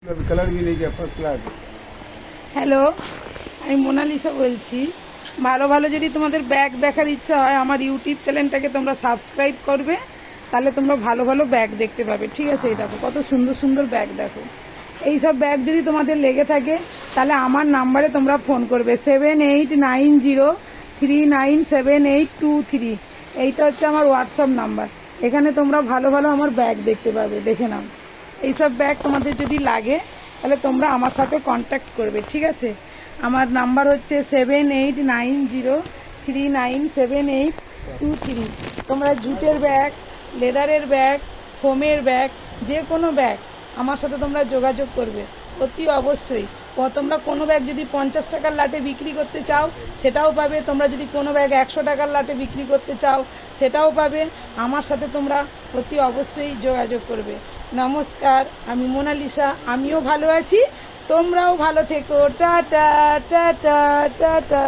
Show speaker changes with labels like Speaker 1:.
Speaker 1: Colour भी नहीं किया फर्स्ट क्लास।
Speaker 2: হ্যালো, আমি মোনালিসা বলছি। ভালো ভালো যদি তোমাদের ব্যাগ দেখার ইচ্ছা হয় আমার ইউটিউব চ্যানেলটাকে তোমরা সাবস্ক্রাইব করবে, তাহলে তোমরা ভালো ভালো ব্যাগ দেখতে পাবে। ঠিক আছে, এই দেখো কত সুন্দর সুন্দর ব্যাগ দেখো। এই সব ব্যাগ যদি তোমাদের লেগে থাকে তাহলে আমার নাম্বারে তোমরা ফোন করবে 7890397823। এইটা হচ্ছে আমার হোয়াটসঅ্যাপ নাম্বার। এখানে তোমরা ভালো ভালো আমার ব্যাগ দেখতে পাবে, দেখে নাও। এইসব ব্যাগ তোমাদের যদি লাগে তাহলে তোমরা আমার সাথে কন্ট্যাক্ট করবে। ঠিক আছে, আমার নাম্বার হচ্ছে 7890397823। তোমরা জুটের ব্যাগ, লেদারের ব্যাগ, ফোমের ব্যাগ, যে কোনো ব্যাগ আমার সাথে তোমরা যোগাযোগ করবে অতি অবশ্যই। তোমরা কোনো ব্যাগ যদি 50 টাকার লাটে বিক্রি করতে চাও সেটাও পাবে। তোমরা যদি কোনো ব্যাগ 100 টাকার লাটে বিক্রি করতে চাও সেটাও পাবে। আমার সাথে তোমরা অতি অবশ্যই যোগাযোগ করবে। নমস্কার, আমি মোনালিসা। আমিও ভালো আছি, তোমরাও ভালো থেকো। Tata tata tata.